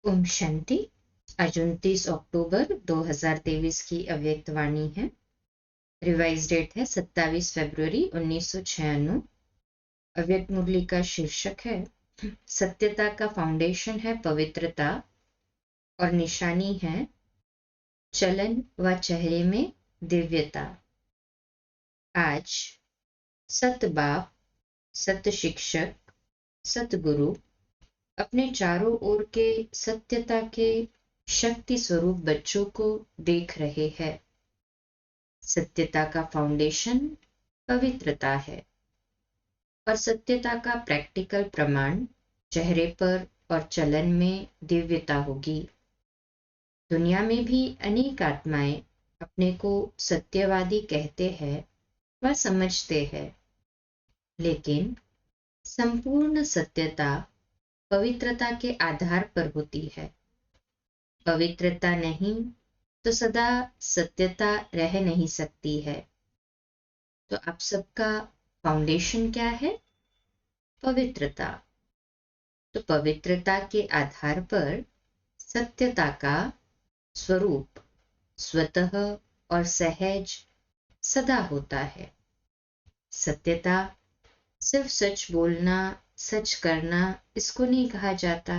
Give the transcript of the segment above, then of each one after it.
ओम शांति। आज 29 अक्टूबर 2023 की अव्यक्त वाणी है। रिवाइज डेट है 27 फरवरी 1996। अव्यक्त मुरली का शीर्षक है सत्यता का फाउंडेशन है पवित्रता और निशानी है चलन व चेहरे में दिव्यता। आज सत बाप, सत शिक्षक, सतगुरु अपने चारों ओर के सत्यता के शक्ति स्वरूप बच्चों को देख रहे हैं। सत्यता का फाउंडेशन पवित्रता है और सत्यता का प्रैक्टिकल प्रमाण चेहरे पर और चलन में दिव्यता होगी। दुनिया में भी अनेक आत्माएं अपने को सत्यवादी कहते हैं व समझते हैं, लेकिन संपूर्ण सत्यता पवित्रता के आधार पर होती है। पवित्रता नहीं तो सदा सत्यता रह नहीं सकती है। तो आप सबका फाउंडेशन क्या है? पवित्रता। तो पवित्रता के आधार पर सत्यता का स्वरूप स्वतः और सहज सदा होता है। सत्यता सिर्फ सच बोलना, सच करना इसको नहीं कहा जाता,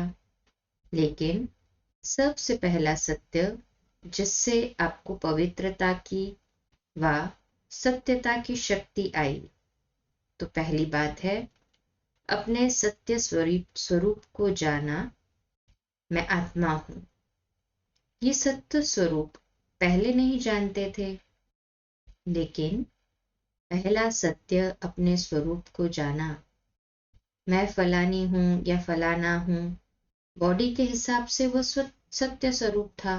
लेकिन सबसे पहला सत्य जिससे आपको पवित्रता की व सत्यता की शक्ति आई, तो पहली बात है अपने सत्य स्वरूप को जाना। मैं आत्मा हूं। ये सत्य स्वरूप पहले नहीं जानते थे, लेकिन पहला सत्य अपने स्वरूप को जाना। मैं फलानी हूं या फलाना हूं, बॉडी के हिसाब से वो सत्य स्वरूप था।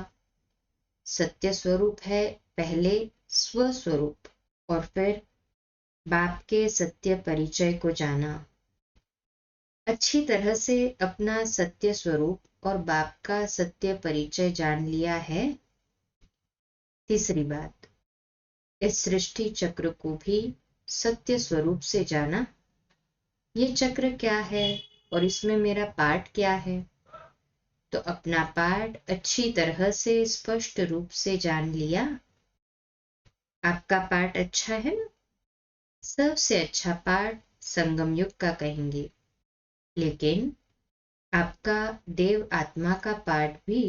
सत्य स्वरूप है पहले स्वस्वरूप और फिर बाप के सत्य परिचय को जाना। अच्छी तरह से अपना सत्य स्वरूप और बाप का सत्य परिचय जान लिया है। तीसरी बात, इस सृष्टि चक्र को भी सत्य स्वरूप से जाना। ये चक्र क्या है और इसमें मेरा पार्ट क्या है? तो अपना पार्ट अच्छी तरह से स्पष्ट रूप से जान लिया। आपका पार्ट अच्छा है ना? सबसे अच्छा पार्ट संगम युग का कहेंगे, लेकिन आपका देव आत्मा का पार्ट भी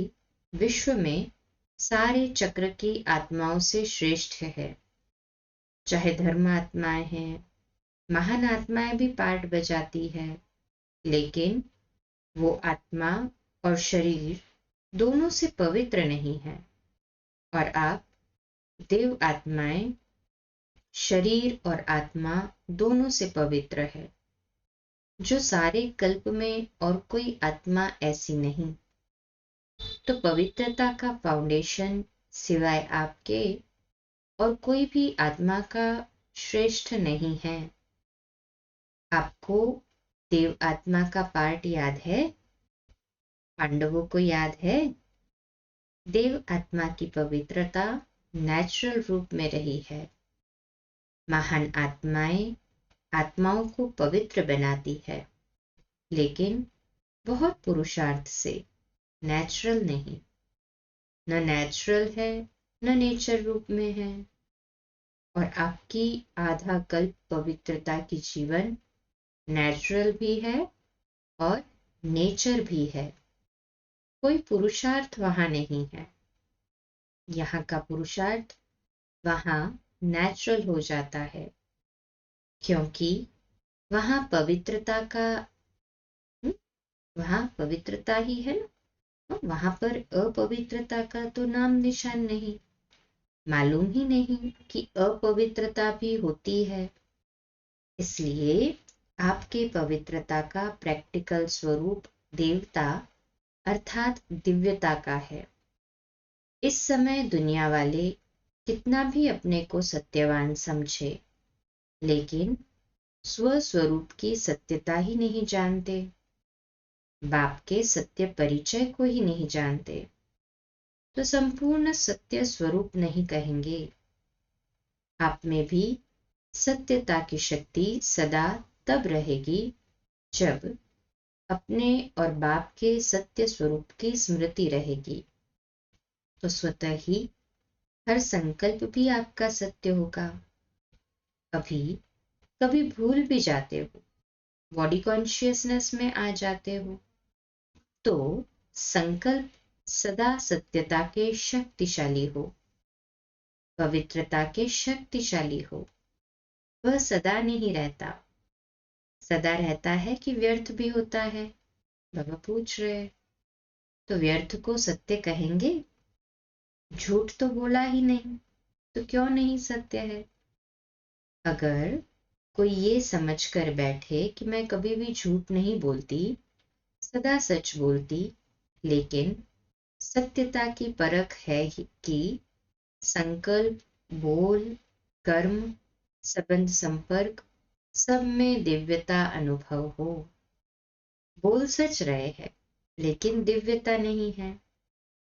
विश्व में सारे चक्र की आत्माओं से श्रेष्ठ है। चाहे धर्म आत्माएं हैं, महान आत्माएं भी पार्ट बजाती है, लेकिन वो आत्मा और शरीर दोनों से पवित्र नहीं है। और आप देव आत्माएं शरीर और आत्मा दोनों से पवित्र है, जो सारे कल्प में और कोई आत्मा ऐसी नहीं। तो पवित्रता का फाउंडेशन सिवाय आपके और कोई भी आत्मा का श्रेष्ठ नहीं है। आपको देव आत्मा का पार्ट याद है? पांडवों को याद है? देव आत्मा की पवित्रता नेचुरल रूप में रही है। महान आत्माएं आत्माओं को पवित्र बनाती है, लेकिन बहुत पुरुषार्थ से, नेचुरल नहीं। न नेचुरल है न नेचर रूप में है। और आपकी आधा कल्प पवित्रता की जीवन नेचुरल भी है और नेचर भी है। कोई पुरुषार्थ वहां नहीं है। यहाँ का पुरुषार्थ वहां नेचुरल हो जाता है, क्योंकि वहां पवित्रता का वहां पवित्रता ही है ना। वहां पर अपवित्रता का तो नाम निशान नहीं। मालूम ही नहीं कि अपवित्रता भी होती है। इसलिए आपके पवित्रता का प्रैक्टिकल स्वरूप देवता अर्थात दिव्यता का है। इस समय दुनिया वाले कितना भी अपने को सत्यवान समझे, लेकिन स्वस्वरूप की सत्यता ही नहीं जानते, बाप के सत्य परिचय को ही नहीं जानते, तो संपूर्ण सत्य स्वरूप नहीं कहेंगे। आप में भी सत्यता की शक्ति सदा तब रहेगी जब अपने और बाप के सत्य स्वरूप की स्मृति रहेगी तो स्वतः ही हर संकल्प भी आपका सत्य होगा। कभी कभी भूल भी जाते हो, बॉडी कॉन्शियसनेस में आ जाते हो, तो संकल्प सदा सत्यता के शक्तिशाली हो, पवित्रता के शक्तिशाली हो। वह सदा नहीं रहता, सदा रहता है कि व्यर्थ भी होता है। बाबा पूछ रहे, तो व्यर्थ को सत्य कहेंगे? झूठ तो बोला ही नहीं, तो क्यों नहीं सत्य है? अगर कोई ये समझ कर बैठे कि मैं कभी भी झूठ नहीं बोलती, सदा सच बोलती, लेकिन सत्यता की परख है कि संकल्प, बोल, कर्म, संबंध, संपर्क सब में दिव्यता अनुभव हो। बोल सच रहे हैं लेकिन दिव्यता नहीं है।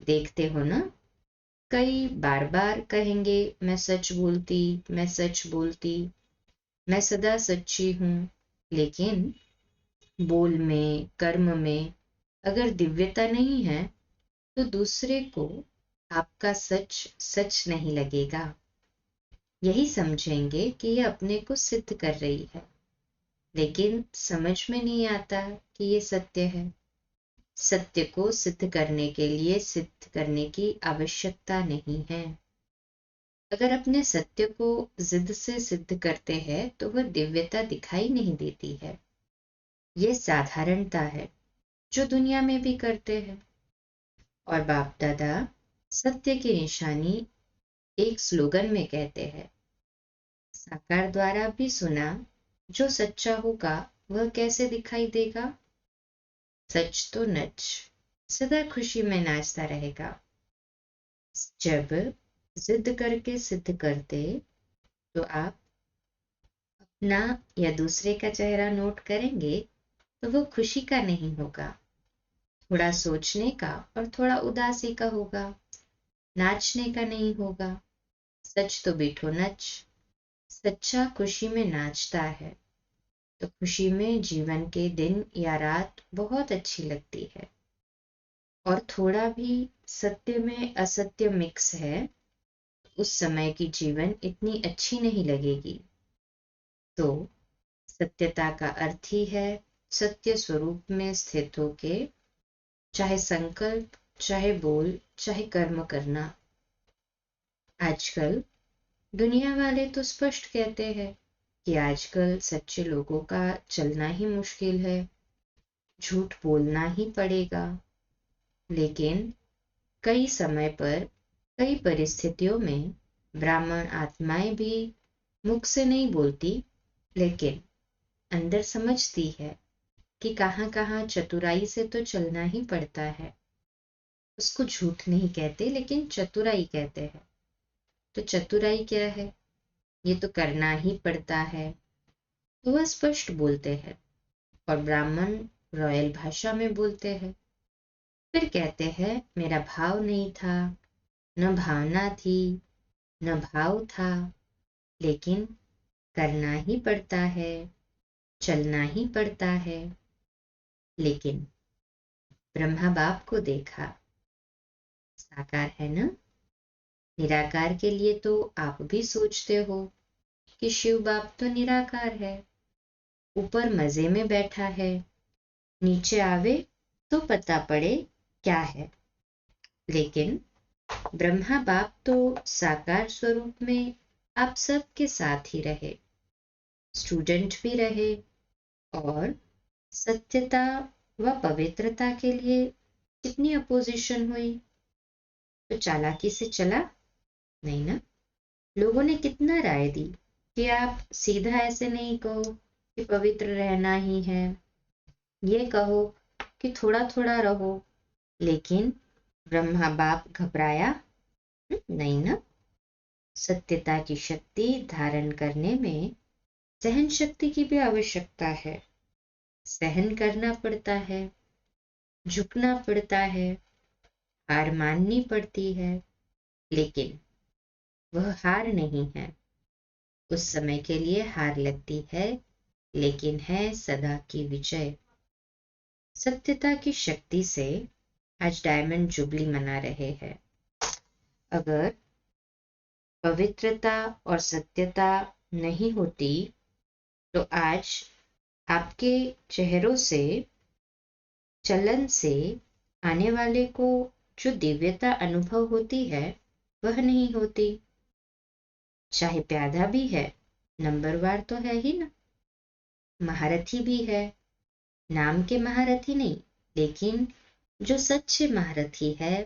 देखते हो ना, कई बार बार कहेंगे मैं सच बोलती, मैं सच बोलती, मैं सदा सच्ची हूं, लेकिन बोल में, कर्म में अगर दिव्यता नहीं है तो दूसरे को आपका सच सच नहीं लगेगा। यही समझेंगे कि ये अपने को सिद्ध कर रही है, लेकिन समझ में नहीं आता कि ये सत्य है। सत्य को सिद्ध करने के लिए सिद्ध करने की आवश्यकता नहीं है। अगर अपने सत्य को जिद से सिद्ध करते हैं तो वह दिव्यता दिखाई नहीं देती है। ये साधारणता है जो दुनिया में भी करते हैं। और बाप दादा सत्य की निशानी एक स्लोगन में कहते हैं, साकार द्वारा भी सुना, जो सच्चा होगा वह कैसे दिखाई देगा? सच तो नच, सदा खुशी में नाचता रहेगा। जब जिद करके सिद्ध करते तो आप अपना या दूसरे का चेहरा नोट करेंगे तो वो खुशी का नहीं होगा, थोड़ा सोचने का और थोड़ा उदासी का होगा, नाचने का नहीं होगा। सच तो बेठो नच, सच्चा खुशी में नाचता है तो खुशी में जीवन के दिन या रात बहुत अच्छी लगती है। और थोड़ा भी सत्य में असत्य मिक्स है, उस समय की जीवन इतनी अच्छी नहीं लगेगी। तो सत्यता का अर्थ ही है सत्य स्वरूप में स्थित होके चाहे संकल्प, चाहे बोल, चाहे कर्म करना। आजकल दुनिया वाले तो स्पष्ट कहते हैं कि आजकल सच्चे लोगों का चलना ही मुश्किल है, झूठ बोलना ही पड़ेगा। लेकिन कई समय पर, कई परिस्थितियों में ब्राह्मण आत्माएं भी मुख से नहीं बोलती, लेकिन अंदर समझती है कि कहाँ कहाँ चतुराई से तो चलना ही पड़ता है। उसको झूठ नहीं कहते लेकिन चतुराई कहते हैं। तो चतुराई क्या है? ये तो करना ही पड़ता है, तो वह स्पष्ट बोलते हैं। और ब्राह्मण रॉयल भाषा में बोलते हैं, फिर कहते हैं मेरा भाव नहीं था, न भावना थी, न भाव था, लेकिन करना ही पड़ता है, चलना ही पड़ता है। लेकिन ब्रह्मा बाप को देखा, साकार है ना। निराकार के लिए तो आप भी सोचते हो कि शिव बाप तो निराकार है, ऊपर मजे में बैठा है, नीचे आवे तो पता पड़े क्या है। लेकिन ब्रह्मा बाप तो साकार स्वरूप में आप सबके साथ ही रहे, स्टूडेंट भी रहे, और सत्यता व पवित्रता के लिए कितनी अपोजिशन हुई। तो चालाकी से चला नहीं ना। लोगों ने कितना राय दी कि आप सीधा ऐसे नहीं कहो कि पवित्र रहना ही है, ये कहो कि थोड़ा थोड़ा रहो। लेकिन ब्रह्मा बाप घबराया नहीं ना। सत्यता की शक्ति धारण करने में सहन शक्ति की भी आवश्यकता है। सहन करना पड़ता है, झुकना पड़ता है, हार माननी पड़ती है, लेकिन वह हार नहीं है। उस समय के लिए हार लगती है, लेकिन है सदा की विजय। सत्यता की शक्ति से आज डायमंड जुबली मना रहे हैं। अगर पवित्रता और सत्यता नहीं होती तो आज आपके चेहरों से, चलन से आने वाले को जो दिव्यता अनुभव होती है वह नहीं होती। चाहे प्यादा भी है, नंबरवार तो है ही ना, महारथी भी है, नाम के महारथी नहीं, लेकिन जो सच्चे महारथी है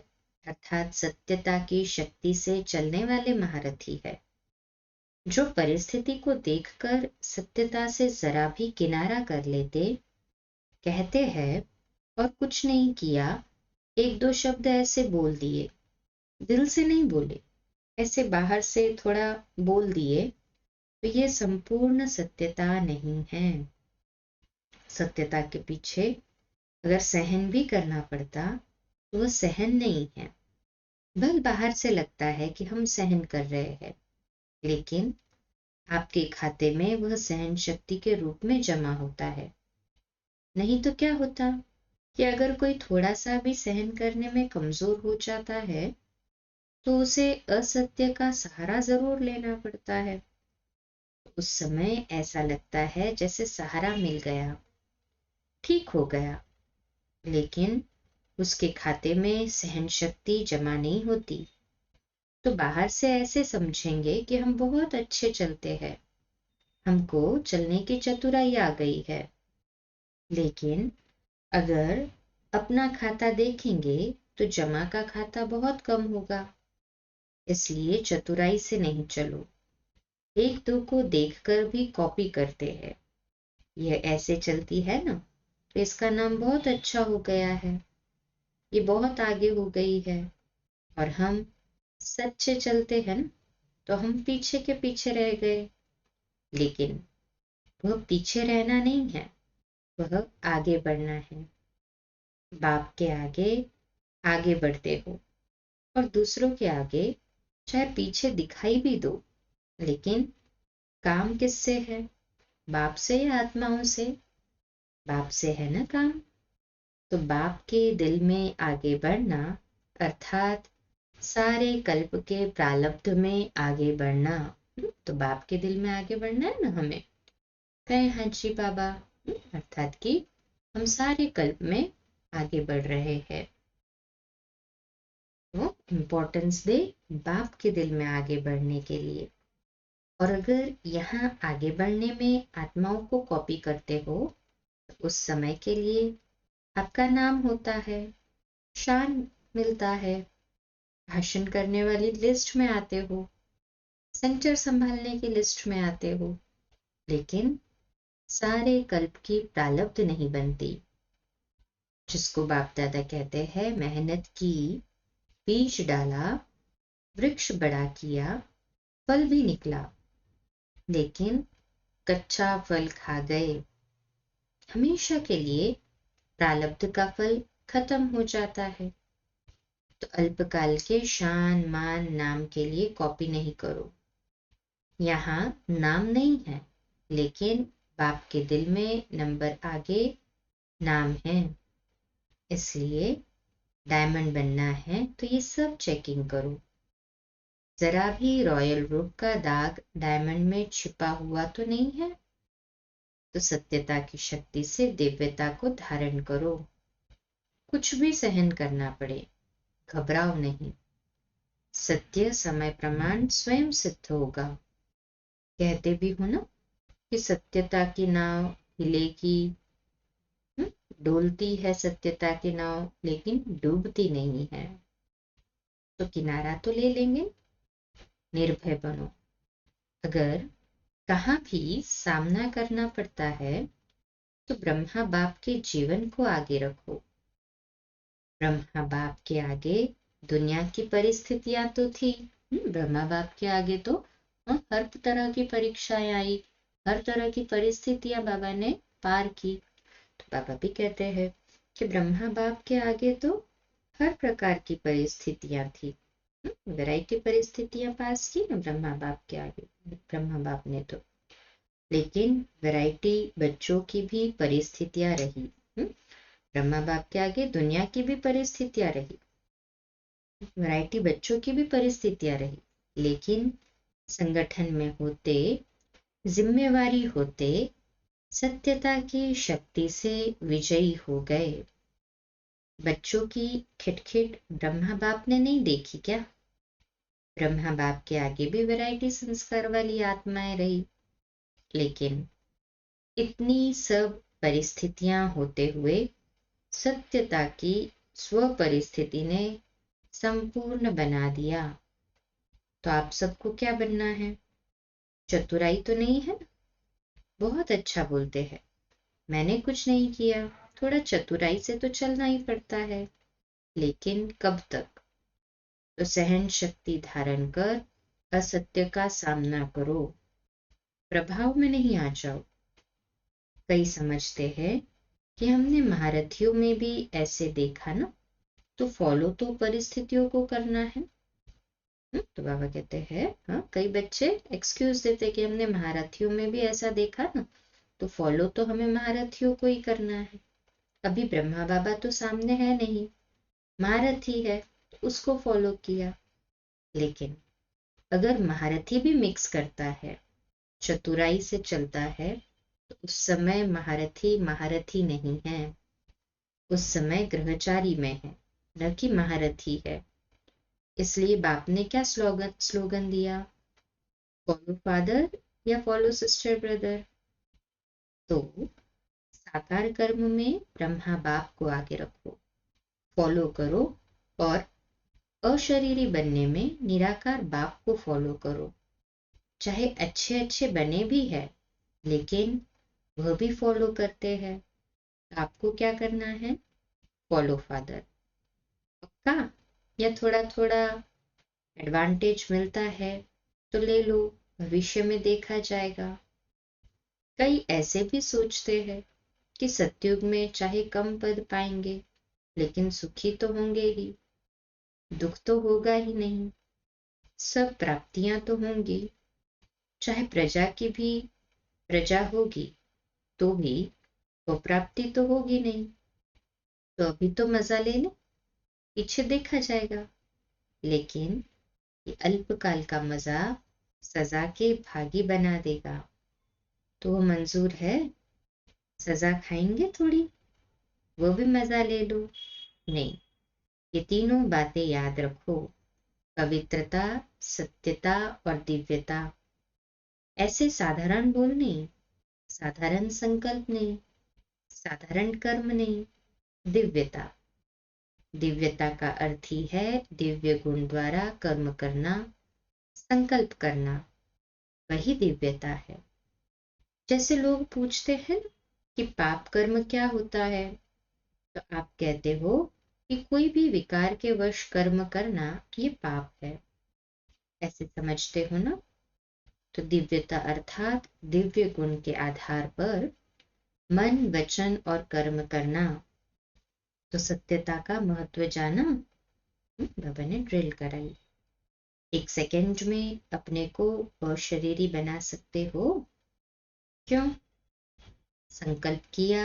अर्थात सत्यता की शक्ति से चलने वाले महारथी है, जो परिस्थिति को देखकर सत्यता से जरा भी किनारा कर लेते, कहते हैं और कुछ नहीं किया, एक दो शब्द ऐसे बोल दिए, दिल से नहीं बोले, ऐसे बाहर से थोड़ा बोल दिए, तो ये संपूर्ण सत्यता नहीं है। सत्यता के पीछे अगर सहन भी करना पड़ता तो वह सहन नहीं है। भले बाहर से लगता है कि हम सहन कर रहे हैं, लेकिन आपके खाते में वह सहन शक्ति के रूप में जमा होता है। नहीं तो क्या होता कि अगर कोई थोड़ा सा भी सहन करने में कमजोर हो जाता है तो उसे असत्य का सहारा जरूर लेना पड़ता है। उस समय ऐसा लगता है जैसे सहारा मिल गया, ठीक हो गया, लेकिन उसके खाते में सहन शक्ति जमा नहीं होती। तो बाहर से ऐसे समझेंगे कि हम बहुत अच्छे चलते हैं, हमको चलने की चतुराई आ गई है, लेकिन अगर अपना खाता देखेंगे तो जमा का खाता बहुत कम होगा। इसलिए चतुराई से नहीं चलो। एक दो को देखकर भी कॉपी करते हैं, यह ऐसे चलती है ना तो इसका नाम बहुत अच्छा हो गया है, ये बहुत आगे हो गई है, और हम सच्चे चलते हैं ना तो हम पीछे के पीछे रह गए। लेकिन वह पीछे रहना नहीं है, वह आगे बढ़ना है। बाप के आगे आगे बढ़ते हो और दूसरों के आगे चाहे पीछे दिखाई भी दो, लेकिन काम किससे है? बाप से या आत्माओं से? बाप से है ना काम। तो बाप के दिल में आगे बढ़ना अर्थात सारे कल्प के प्रारब्ध में आगे बढ़ना। तो बाप के दिल में आगे बढ़ना है ना हमें। कहे हाँ जी बाबा, अर्थात कि हम सारे कल्प में आगे बढ़ रहे हैं। तो इम्पोर्टेंस दे बाप के दिल में आगे बढ़ने के लिए। और अगर यहाँ आगे बढ़ने में आत्माओं को कॉपी करते हो तो उस समय के लिए आपका नाम होता है, शान मिलता है, भाषण करने वाली लिस्ट में आते हो, सेंटर संभालने की लिस्ट में आते हो, लेकिन सारे कल्प की प्रारब्ध नहीं बनती। जिसको बाप दादा कहते हैं मेहनत की, बीज डाला, वृक्ष बड़ा किया, फल भी निकला, लेकिन कच्चा फल खा गए। हमेशा के लिए प्रारब्ध का फल खत्म हो जाता है। तो अल्पकाल के शान मान नाम के लिए कॉपी नहीं करो। यहाँ नाम नहीं है, लेकिन बाप के दिल में नंबर आगे नाम है। इसलिए डायमंड बनना है तो ये सब चेकिंग करो। जरा भी रॉयल रूप का दाग डायमंड में छिपा हुआ तो नहीं है। तो सत्यता की शक्ति से दिव्यता को धारण करो। कुछ भी सहन करना पड़े, घबराओ नहीं। सत्य समय प्रमाण स्वयं सिद्ध होगा। कहते भी हो ना कि सत्यता की नाव हिलेगी, डोलती है सत्यता की नाव लेकिन डूबती नहीं है। तो किनारा तो ले लेंगे। निर्भय बनो। अगर कहाँ भी सामना करना पड़ता है तो ब्रह्मा बाप के जीवन को आगे रखो। ब्रह्मा बाप के आगे दुनिया की परिस्थितियां तो थी, ब्रह्मा बाप के आगे तो हर तरह की परीक्षाएं आई, हर तरह की परिस्थितियां बाबा ने पार की। तो बाबा भी कहते हैं कि ब्रह्मा बाप के आगे तो हर प्रकार की परिस्थितियां थी, वैरायटी परिस्थितियां पास की ना ब्रह्मा बाप के आगे, ब्रह्मा बाप ने तो। लेकिन वैरायटी बच्चों की भी परिस्थितियां रही। ब्रह्मा बाप के आगे दुनिया की भी परिस्थितियां रही, वैरायटी बच्चों की भी परिस्थितियां रही, लेकिन संगठन में होते, जिम्मेवारी होते, सत्यता की शक्ति से विजयी हो गए। बच्चों की खिटखिट ब्रह्मा बाप ने नहीं देखी क्या? ब्रह्मा बाप के आगे भी वैरायटी संस्कार वाली आत्माएं रही, लेकिन इतनी सब परिस्थितियां होते हुए सत्यता की स्व परिस्थिति ने संपूर्ण बना दिया। तो आप सबको क्या बनना है? चतुराई तो नहीं है? बहुत अच्छा बोलते हैं, मैंने कुछ नहीं किया, थोड़ा चतुराई से तो चलना ही पड़ता है, लेकिन कब तक? तो सहन शक्ति धारण कर असत्य का सामना करो, प्रभाव में नहीं आ जाओ। कई समझते हैं कि हमने महारथियों में भी ऐसे देखा ना, तो फॉलो तो परिस्थितियों को करना है। तो बाबा कहते हैं, हाँ, कई बच्चे एक्सक्यूज देते कि हमने महारथियों में भी ऐसा देखा ना, तो फॉलो तो हमें महारथियों को ही करना है। अभी ब्रह्मा बाबा तो सामने है नहीं, महारथी है, उसको फॉलो किया। लेकिन अगर महारथी भी मिक्स करता है, चतुराई से चलता है, तो उस समय महारथी महारथी नहीं है, उस समय ग्रहचारी में है, न कि महारथी है। इसलिए बाप ने क्या स्लोगन दिया? फॉलो फादर या फॉलो सिस्टर ब्रदर। तो साकार कर्म में ब्रह्मा बाप को आगे रखो, फॉलो करो, और अशरीरी बनने में निराकार बाप को फॉलो करो। चाहे अच्छे अच्छे बने भी है, लेकिन वह भी फॉलो करते हैं, आपको क्या करना है? Follow father. पक्का? या थोड़ा थोड़ा एडवांटेज मिलता है तो ले लो, भविष्य में देखा जाएगा। कई ऐसे भी सोचते हैं कि सतयुग में चाहे कम पद पाएंगे, लेकिन सुखी तो होंगे ही, दुख तो होगा ही नहीं, सब प्राप्तियां तो होंगी। चाहे प्रजा की भी प्रजा होगी, तो भी वो प्राप्ति तो होगी नहीं। तो अभी तो मजा ले ले, पीछे देखा जाएगा। लेकिन ये अल्पकाल का मजा सजा के भागी बना देगा। तो वो मंजूर है? सजा खाएंगे थोड़ी, वो भी मजा ले लो? नहीं, ये तीनों बातें याद रखो, पवित्रता, सत्यता और दिव्यता। ऐसे साधारण बोल नहीं, साधारण संकल्प नहीं, साधारण कर्म नहीं, दिव्यता। दिव्यता का अर्थ ही है दिव्य गुण द्वारा कर्म करना, संकल्प करना, वही दिव्यता है। जैसे लोग पूछते हैं कि पाप कर्म क्या होता है, तो आप कहते हो कि कोई भी विकार के वश कर्म करना ये पाप है, ऐसे समझते हो ना? तो दिव्यता अर्थात दिव्य गुण के आधार पर मन, वचन और कर्म करना। तो सत्यता का महत्व जाना? बाबा ने ड्रिल कराई। 1 सेकंड में अपने को अशरीरी बना सकते हो। क्यों? संकल्प किया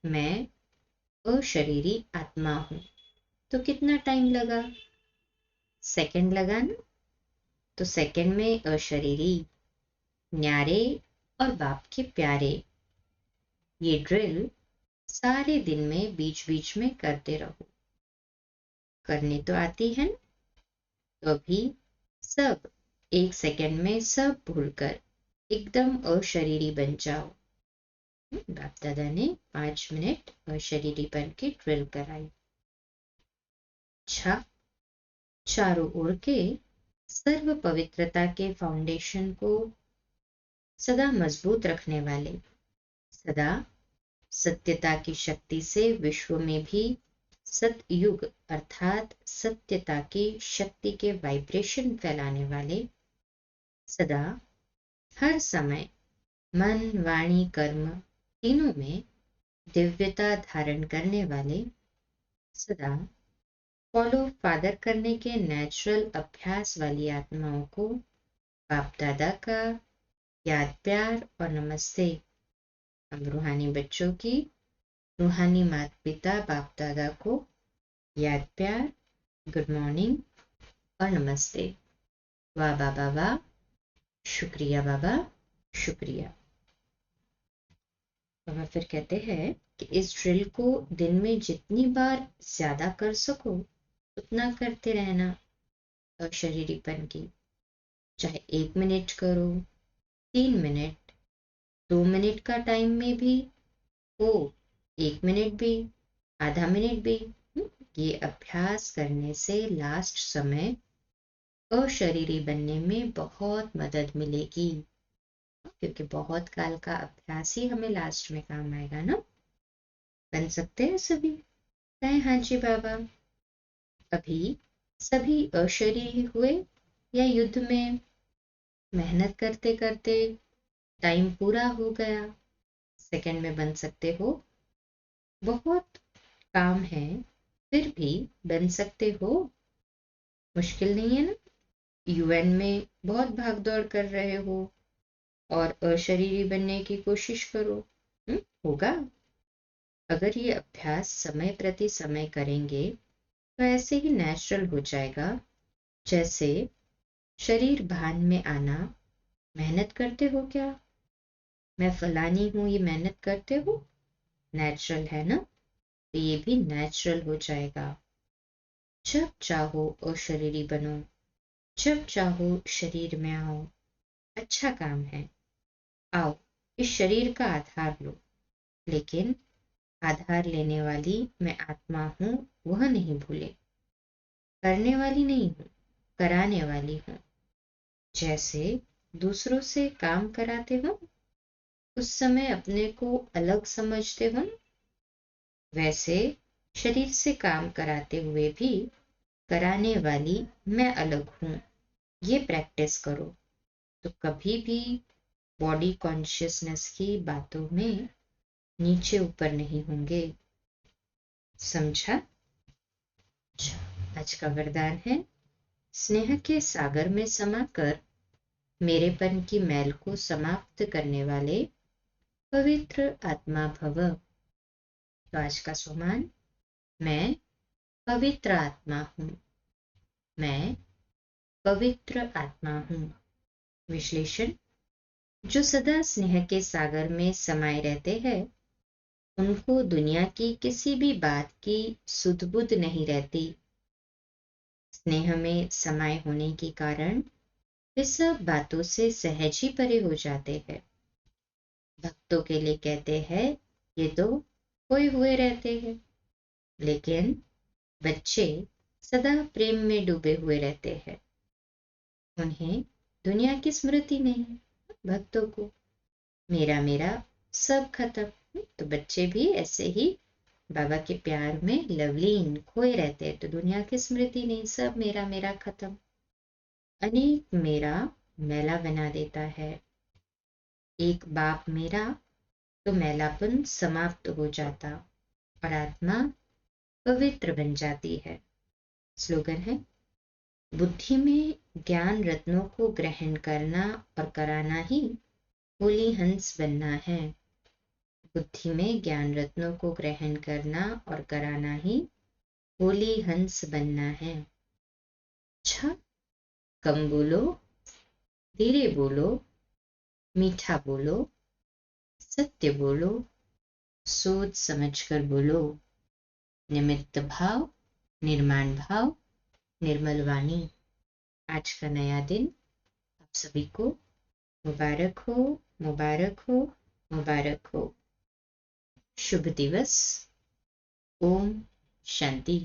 मैं अशरीरी आत्मा हूं, तो कितना टाइम लगा? सेकंड लगा ना? तो सेकंड में अशरीरी, न्यारे और बाप के प्यारे। ये ड्रिल सारे दिन में बीच बीच में करते रहो। करने तो आती है ना? तो अभी सब 1 सेकंड में सब भूलकर एकदम अशरीरी बन जाओ। बाप दादा ने 5 मिनट अशरीरी बन के ड्रिल कराई। अच्छा, चारों ओर के सर्व पवित्रता के फाउंडेशन को सदा मजबूत रखने वाले, सदा सत्यता की शक्ति से विश्व में भी सतयुग अर्थात सत्यता की शक्ति के वाइब्रेशन फैलाने वाले, सदा हर समय मन, वाणी, कर्म तीनों में दिव्यता धारण करने वाले, सदा फॉलो फादर करने के नेचुरल अभ्यास वाली आत्माओं को बाप दादा का याद, प्यार और नमस्ते। हम रूहानी बच्चों की रूहानी माता पिता बाप दादा को याद प्यार, गुड मॉर्निंग और नमस्ते। वाह बाबा वाह, शुक्रिया बाबा, शुक्रिया। बाबा फिर कहते हैं कि इस ड्रिल को दिन में जितनी बार ज्यादा कर सको उतना करते रहना। अशरीरीपन की चाहे 1 मिनट करो, 3 मिनट, 2 मिनट का टाइम में भी हो, 1 मिनट भी, आधा मिनट भी, ये अभ्यास करने से लास्ट समय अशरीरी बनने में बहुत मदद मिलेगी, क्योंकि बहुत काल का अभ्यास ही हमें लास्ट में काम आएगा ना। बन सकते हैं सभी? कहें हाँ जी बाबा। अभी सभी अशरीरी हुए या युद्ध में मेहनत करते करते टाइम पूरा हो गया, सेकंड में बन सकते हो? बहुत काम है फिर भी बन सकते हो, मुश्किल नहीं है ना। यूएन में बहुत भाग दौड़ कर रहे हो और अशरीरी बनने की कोशिश करो, होगा। अगर ये अभ्यास समय प्रति समय करेंगे तो ऐसे ही नेचुरल हो जाएगा, जैसे शरीर भान में आना। मेहनत करते हो क्या? मैं फलानी हूं, ये मेहनत करते हो, नेचुरल है ना, तो ये भी नेचुरल हो जाएगा। जब चाहो अशरीरी बनो, जब चाहो शरीर में आओ, अच्छा काम है। आओ इस शरीर का आधार लो, लेकिन आधार लेने वाली मैं आत्मा हूं वह नहीं भूले। करने वाली नहीं हूं, कराने वाली हूं। जैसे दूसरों से काम कराते हो, उस समय अपने को अलग समझते हो, वैसे शरीर से काम कराते हुए भी कराने वाली मैं अलग हूं। ये प्रैक्टिस करो तो कभी भी बॉडी कॉन्शियसनेस की बातों में नीचे ऊपर नहीं होंगे। समझा? आज का वरदान है, स्नेह के सागर में समाकर मेरेपन की मैल को समाप्त करने वाले पवित्र आत्मा भव। तो आज का सुमान, मैं पवित्र आत्मा हूं, मैं पवित्र आत्मा हूं। विश्लेषण, जो सदा स्नेह के सागर में समाये रहते हैं उनको दुनिया की किसी भी बात की सुध बुध नहीं रहती। स्नेह में समाये होने के कारण वे सब बातों से सहज ही परे हो जाते हैं। भक्तों के लिए कहते हैं ये तो खोए हुए रहते हैं, लेकिन बच्चे सदा प्रेम में डूबे हुए रहते हैं, उन्हें दुनिया की स्मृति नहीं। भक्तों को मेरा मेरा सब खत्म, तो बच्चे भी ऐसे ही बाबा के प्यार में लवलीन खोए रहते हैं, तो दुनिया की स्मृति नहीं, सब मेरा मेरा खत्म। अनेक मेरा मैला बना देता है, एक बाप मेरा तो मैलापन समाप्त हो जाता और आत्मा पवित्र बन जाती है। स्लोगन है, बुद्धि में ज्ञान रत्नों को ग्रहण करना और कराना ही होली हंस बनना है। बुद्धि में ज्ञान रत्नों को ग्रहण करना और कराना ही होली हंस बनना है। अच्छा, कम बोलो, धीरे बोलो, मीठा बोलो, सत्य बोलो, सोच समझकर बोलो। निमित्त भाव, निर्माण भाव, निर्मल वाणी। आज का नया दिन आप सभी को मुबारक हो, मुबारक हो, मुबारक हो। शुभ दिवस। ओम शांति।